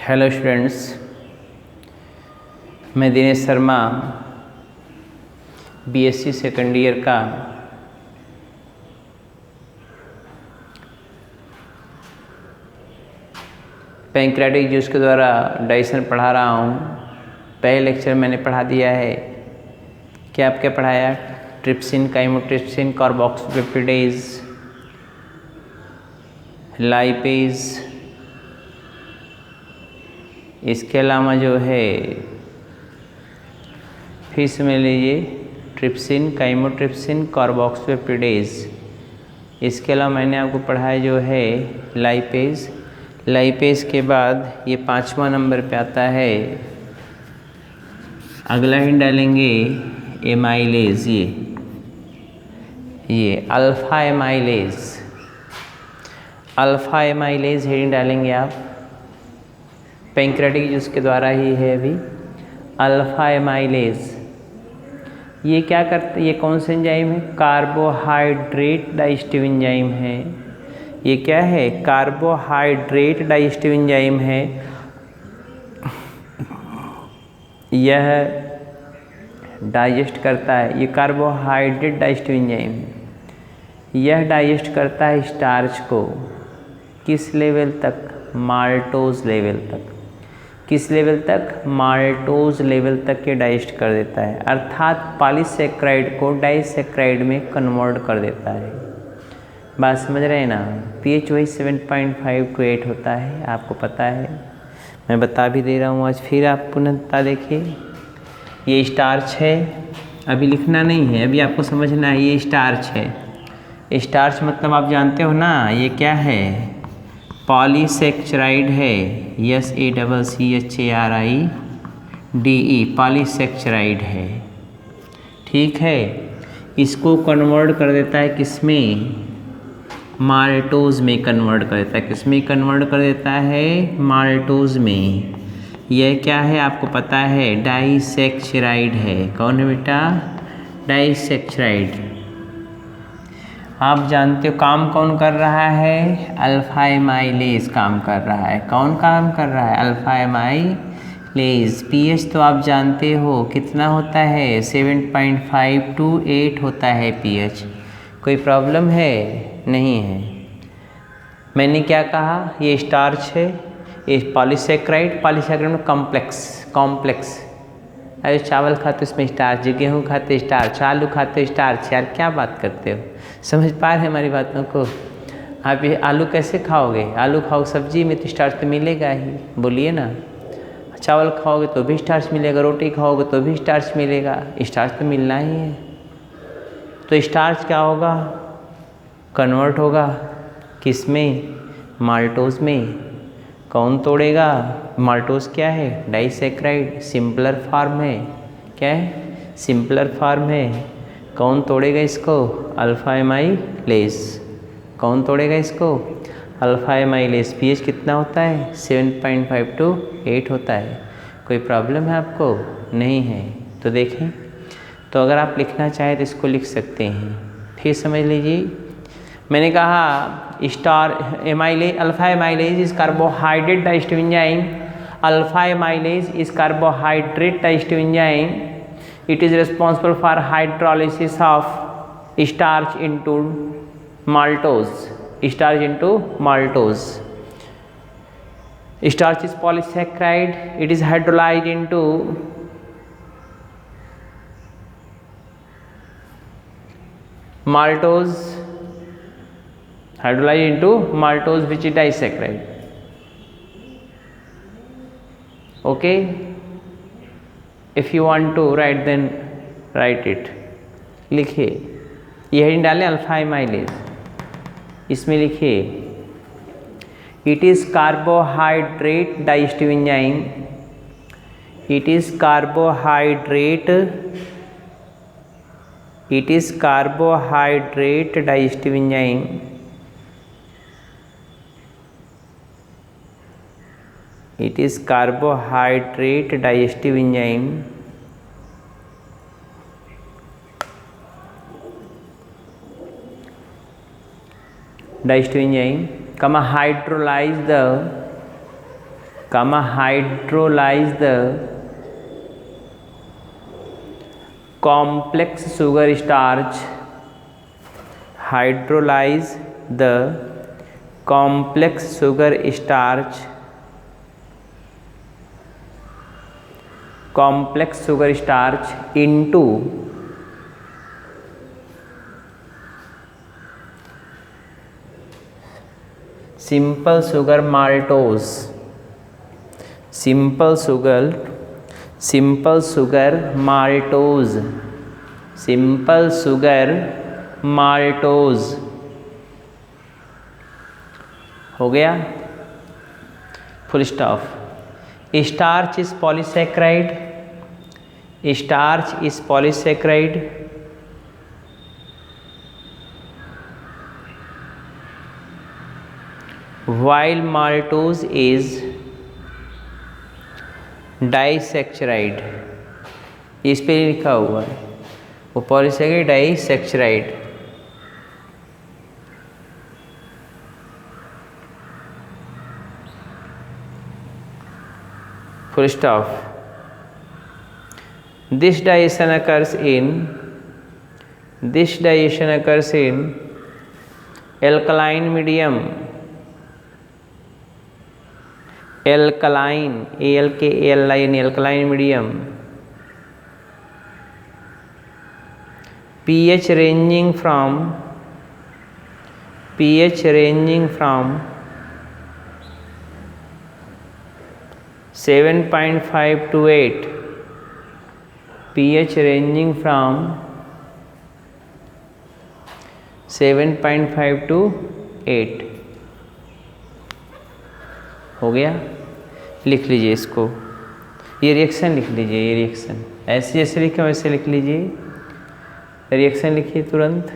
Hello students, मैं Dinesh Sharma BSc second year का pancreatic juice के द्वारा डाइजेशन पढ़ा रहा हूँ। पहले लेक्चर मैंने पढ़ा दिया है। क्या आप क्या पढ़ाया? ट्रिप्सिन, काइमोट्रिप्सिन, कार्बोक्सिपेप्टिडेज, लाइपेज, इसके अलावा जो है फिर से में लीजिए ट्रिप्सिन, काइमोट्रिप्सिन, कार्बोक्सिपेप्टिडेज। इसके अलावा मैंने आपको पढ़ाया जो है लाइपेज। लाइपेज के बाद ये 5वां नंबर पे आता है, अगला हिंट डालेंगे एमाइलेज। ये alpha amylase, alpha amylase heading डालेंगे आप। पैंक्रियाटिक जूस के द्वारा ही है अभी। अल्फा एमाइलेज ये क्या करते, ये कौन सा एंजाइम है? कार्बोहाइड्रेट डाइजेस्टिव एंजाइम है। ये क्या है? कार्बोहाइड्रेट डाइजेस्टिव एंजाइम है। यह डाइजेस्ट करता है, ये कार्बोहाइड्रेट डाइजेस्टिव एंजाइम है। यह डाइजेस्ट करता है स्टार्च को। किस लेवल तक? माल्टोज लेवल तक। किस लेवल तक? माल्टोज लेवल तक के डाइजेस्ट कर देता है, अर्थात पॉलीसेक्राइड को डाइसेक्राइड में कन्वर्ट कर देता है। बात समझ रहे हैं ना? पीएच वही 7.5 to 8 होता है, आपको पता है, मैं बता भी दे रहा हूँ आज। फिर आप पुनः देखिए, ये स्टार्च है, अभी लिखना नहीं है, अभी आपको समझना है। ये स्टार्च है। स्टार्च मतलब आप जानते हो ना, ये क्या है? पॉलीसेक्राइड है। SACCHARIDE, पॉलीसेक्राइड है। ठीक है, इसको कन्वर्ट कर देता है किसमें? माल्टोज में कन्वर्ट कर देता है। किसमें कन्वर्ट कर देता है? माल्टोज में। यह क्या है आपको पता है? डाइसेक्राइड है। कौन है बेटा? डाइसेक्राइड। आप जानते हो काम कौन कर रहा है? अल्फा एमाइलेज काम कर रहा है। कौन काम कर रहा है? Alpha amylase. पीएच तो आप जानते हो कितना होता है? 7.5 to 8 होता है पीएच। कोई प्रॉब्लम है? नहीं है। मैंने क्या कहा? ये स्टार्च है, ये पॉलीसेक्राइड। पॉलीसेक्राइड में कॉम्प्लेक्स। अरे चावल खाते इसमें स्टार्च, गेहूँ खाते स्टार्च, आलू खाते स्टार्च। यार क्या बात करते हो? समझ पा रहे हैं हमारी बातों को? आप ये आलू कैसे खाओगे? आलू खाओगे सब्जी में तो स्टार्च तो मिलेगा ही, बोलिए ना। चावल खाओगे तो भी स्टार्च मिलेगा, रोटी खाओगे तो भी स्टार्च मिलेगा। स्टार्च तो मिलना ही है। तो स्टार्च क्या होगा? कन्वर्ट होगा किस में? माल्टोज में। कौन तोड़ेगा? माल्टोज क्या है? डाइसेक्राइड, सिंपलर फॉर्म है। क्या है? सिंपलर फॉर्म है। कौन तोड़ेगा इसको? Alpha amylase. कौन तोड़ेगा इसको? Alpha amylase. पीएच कितना होता है? 7.5 to 8 होता है। कोई प्रॉब्लम है आपको? नहीं है। तो देखें, तो अगर आप लिखना चाहें तो इसको लिख सकते हैं। फिर समझ लीजिए, मैंने कहा amylase, alpha amylase is carbohydrate digestive enzyme. Alpha amylase is carbohydrate digestive enzyme. It is responsible for hydrolysis of starch into maltose. Starch into maltose. Starch is polysaccharide. It is hydrolyzed into maltose. Hydrolyzed into maltose, which is disaccharide. Okay. If you want to write then write it. लिखिए, ये heading डालें alpha amylase. इसमें लिखिए it is carbohydrate digestive enzyme. It is carbohydrate, it is carbohydrate digestive enzyme. It is carbohydrate digestive enzyme. Digestive enzyme, hydrolyze the comma hydrolyze the complex sugar starch, hydrolyze the complex sugar starch, complex sugar starch into simple sugar maltose, simple sugar maltose, simple sugar maltose। हो गया, full stop. Starch is polysaccharide, starch is polysaccharide, while maltose is disaccharide, इस पे लिखा हुआ है, वो polysaccharide disaccharide. Full stop. This digestion occurs in alkaline medium, alkaline, alkaline, alkaline medium, pH ranging from 7.5 to 8, pH ranging from 7.5 to 8। हो गया, लिख लीजिए इसको, ये रिएक्शन लिख लीजिए, ये रिएक्शन ऐसे जैसे लिखे वैसे लिख लीजिए, रिएक्शन लिखिए तुरंत।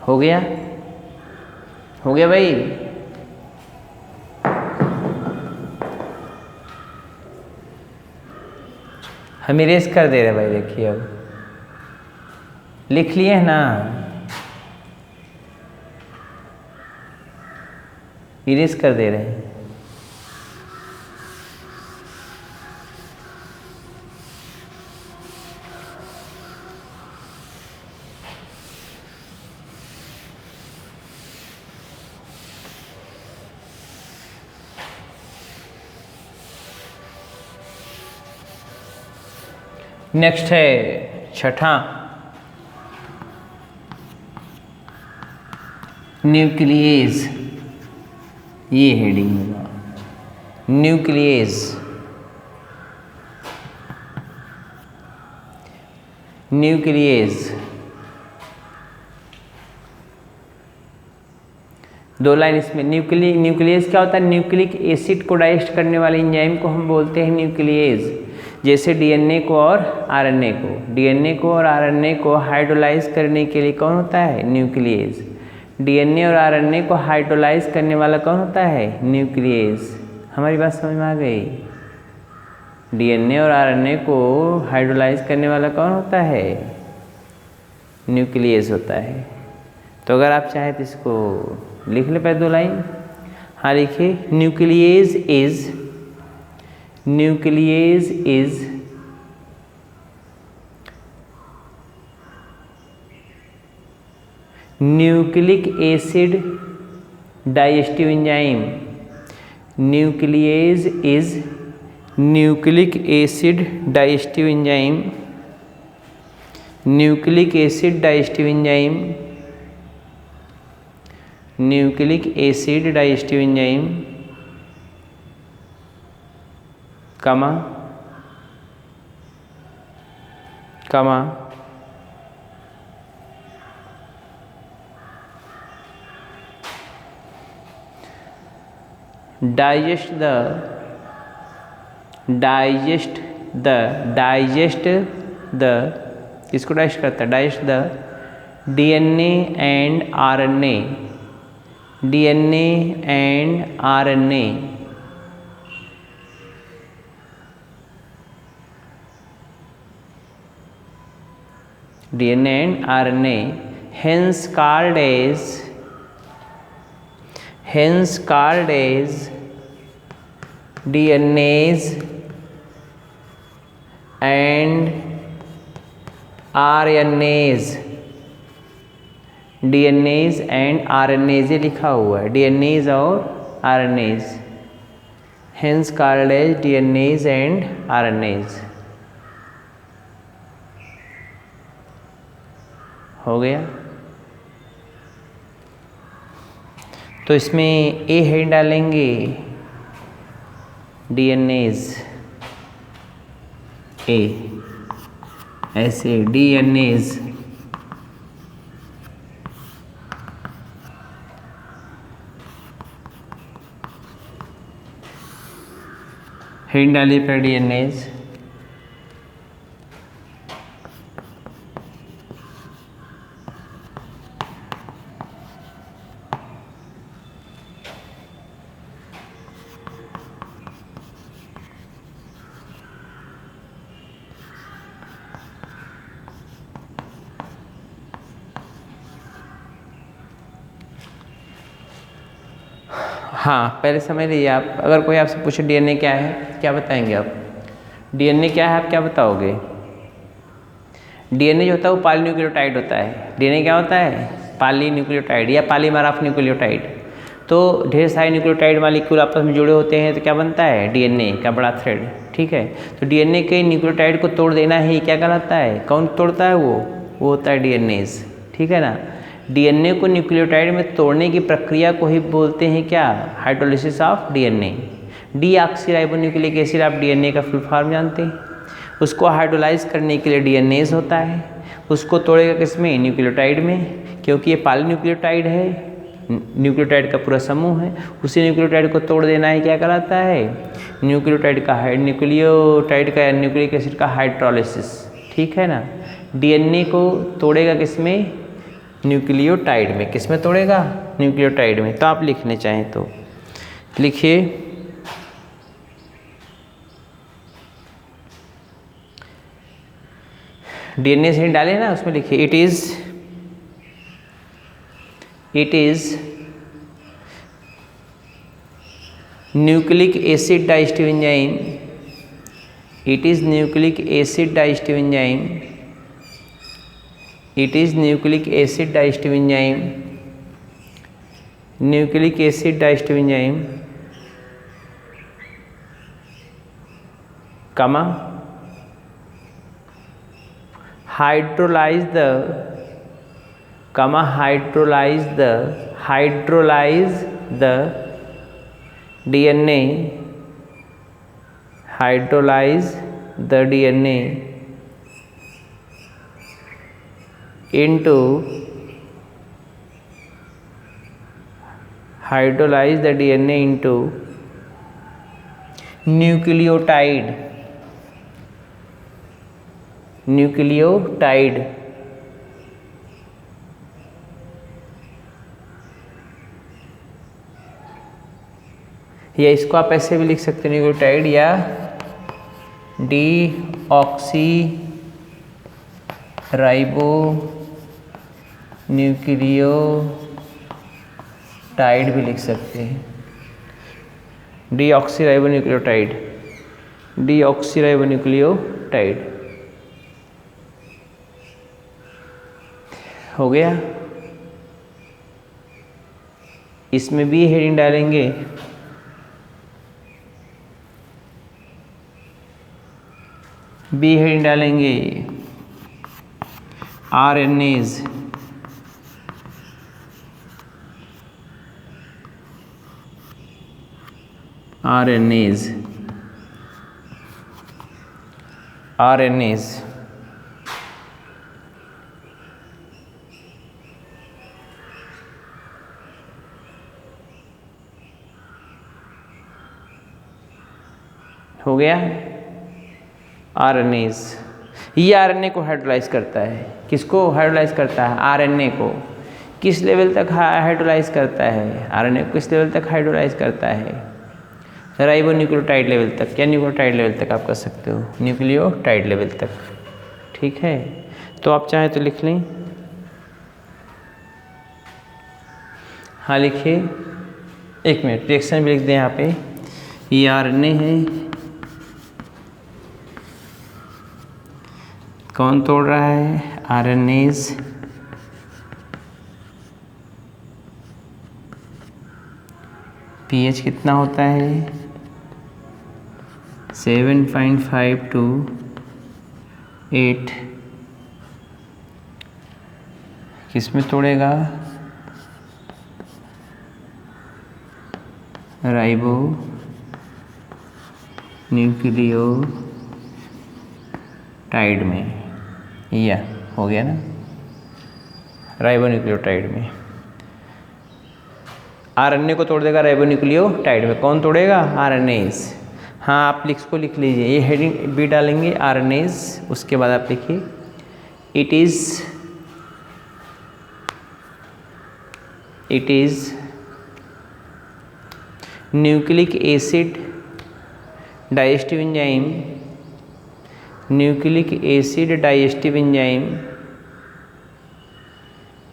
हो गया, हो गया भाई। हम इरेज कर दे रहे भाई, देखिए अब लिख लिए है ना, इरेज कर दे रहे हैं। नेक्स्ट है छठा, न्यूक्लियेज। ये हेडिंग होगा, न्यूक्लियेज, न्यूक्लियेज। दो लाइन इसमें। न्यूक्लियस क्या होता है? न्यूक्लिक एसिड को डाइजेस्ट करने वाले एंजाइम को हम बोलते हैं न्यूक्लियेज। जैसे डीएनए को और आरएनए को, डीएनए को और आरएनए को हाइड्रोलाइज करने के लिए कौन होता है? न्यूक्लियेज। डीएनए और आरएनए को हाइड्रोलाइज करने वाला कौन होता है? न्यूक्लियेज। हमारी बात समझ में आ गई? डीएनए और आरएनए को हाइड्रोलाइज करने वाला कौन होता है? न्यूक्लियस होता है। तो अगर आप चाहें तो इसको लिख ले पहले दो लाइन। हाँ लिखिए, nucleus is nucleic acid digestive enzyme. Nucleus is nucleic acid digestive enzyme. Nucleic acid digestive enzyme. Nucleic acid digestive enzyme कमा डाइजेस्ट द किसको डाइजेस्ट करता है? Digest the DNA and RNA DNA and RNA. DNA and RNA, hence called as DNAs and RNAs. DNAs and RNAs ये लिखा हुआ है, DNAs और RNAs, hence called as DNAs and RNAs. हो गया। तो इसमें ए हेड डालेंगे DNAs, ए ऐसे DNAs, हेड डालिए पर DNAs, हाँ पहले समझ लीजिए आप। अगर कोई आपसे पूछे डीएनए क्या है, क्या बताएंगे आप? डीएनए क्या है आप क्या बताओगे? डीएनए जो होता है वो पॉलीन्यूक्लियोटाइड होता है। डीएनए क्या होता है? पॉलीन्यूक्लियोटाइड या पॉलीमर न्यूक्लियोटाइड। तो ढेर सारे न्यूक्लियोटाइड मॉलिक्यूल आपस में जुड़े होते हैं तो क्या बनता है? डीएनए का बड़ा थ्रेड। ठीक है, तो डीएनए के न्यूक्लियोटाइड को तोड़ देना ही क्या कहलाता है? कौन तोड़ता है? वो होता है डीएनएज। ठीक है ना। डीएनए को न्यूक्लियोटाइड में तोड़ने की प्रक्रिया को ही बोलते हैं क्या? Hydrolysis of DNA. Deoxyribonucleic acid आप डीएनए का फुल फॉर्म जानते हैं। उसको हाइड्रोलाइज करने के लिए डीएनएज होता है। उसको तोड़ेगा किसमें? न्यूक्लियोटाइड में, क्योंकि ये पॉलीन्यूक्लियोटाइड है, न्यूक्लियोटाइड का पूरा समूह है। उसी न्यूक्लियोटाइड को तोड़ देना ही क्या कहलाता है? न्यूक्लियोटाइड का न्यूक्लिक एसिड का हाइड्रोलिसिस। ठीक है ना। डीएनए को तोड़ेगा किसमें? न्यूक्लियोटाइड में। किसमें तोड़ेगा? न्यूक्लियोटाइड में। तो आप लिखने चाहें तो लिखिए डीएनए से डाले ना, उसमें लिखिए it is nucleic acid digestive enzyme. It is nucleic acid digestive enzyme. It is nucleic acid digestive enzyme. Nucleic acid digestive enzyme, comma, hydrolyze the DNA, hydrolyze the DNA into nucleotide। या इसको आप ऐसे भी लिख सकते हैं nucleotide या deoxyribo nucleotide भी लिख सकते हैं। डीऑक्सीराइबो न्यूक्लियोटाइड हो गया। इसमें भी हेडिंग डालेंगे RNAs, हो गया। RNAs, ये RNA को हाइड्रोलाइज करता है। किसको हाइड्रोलाइज करता है? RNA को। किस लेवल तक हाइड्रोलाइज करता है, आरएनए को किस लेवल तक हाइड्रोलाइज करता है, राइबो न्यूक्लियोटाइड लेवल तक। क्या न्यूक्लियोटाइड लेवल तक आप कर सकते हो, न्यूक्लियोटाइड लेवल तक। ठीक है, तो आप चाहें तो लिख लें। हाँ लिखिए, एक मिनट रिएक्शन भी लिख दें यहाँ पे। ये आरएनए है, कौन तोड़ रहा है, आरएनएज। पीएच कितना होता है, 7.5 to 8। किस में तोड़ेगा, राइबो न्यूक्लियोटाइड में। यह हो गया ना, राइबो न्यूक्लियोटाइड में। आरएनए को तोड़ देगा राइबो न्यूक्लियोटाइड में। कौन तोड़ेगा, आरएनएज। हाँ आप इसको लिख लीजिए, ये हेडिंग बी डालेंगे आरएनएज, उसके बाद आप लिखिए it is nucleic acid digestive enzyme, nucleic acid digestive enzyme,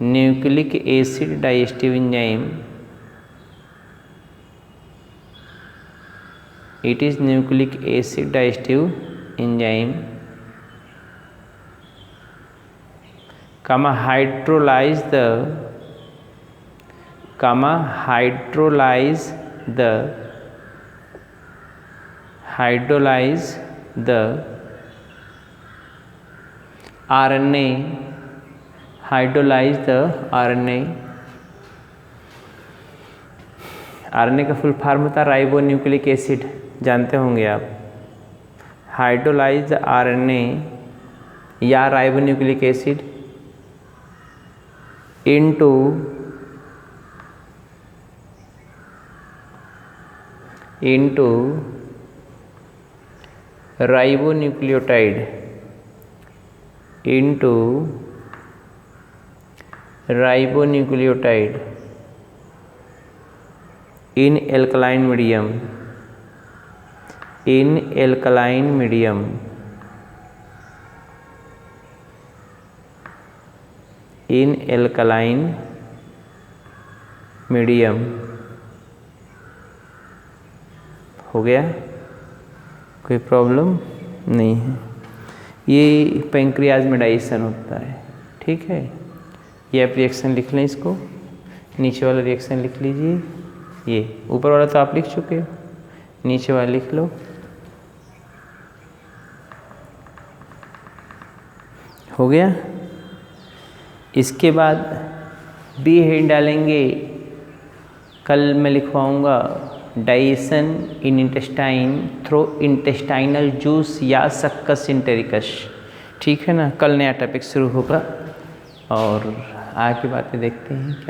nucleic acid digestive enzyme. It is nucleic acid digestive enzyme, hydrolyze the RNA, RNA का फुल फॉर्म होता है राइबो न्यूक्लिक एसिड, जानते होंगे आप। हाइड्रोलाइज आरएनए या ribo nucleic acid into ribo nucleotide in alkaline medium, हो गया, कोई प्रॉब्लम नहीं है। ये पैंक्रियाज में डाइजेशन होता है। ठीक है, ये आप रिएक्शन लिख लें, इसको नीचे वाला रिएक्शन लिख लीजिए। ये ऊपर वाला तो आप लिख चुके हो, नीचे वाला लिख लो। हो गया। इसके बाद बी हेड डालेंगे, कल मैं लिखवाऊंगा digestion in intestine through intestinal juice या सक्कस इंटेरिकस। ठीक है ना, कल नया टॉपिक शुरू होगा और आगे बातें देखते हैं क्या।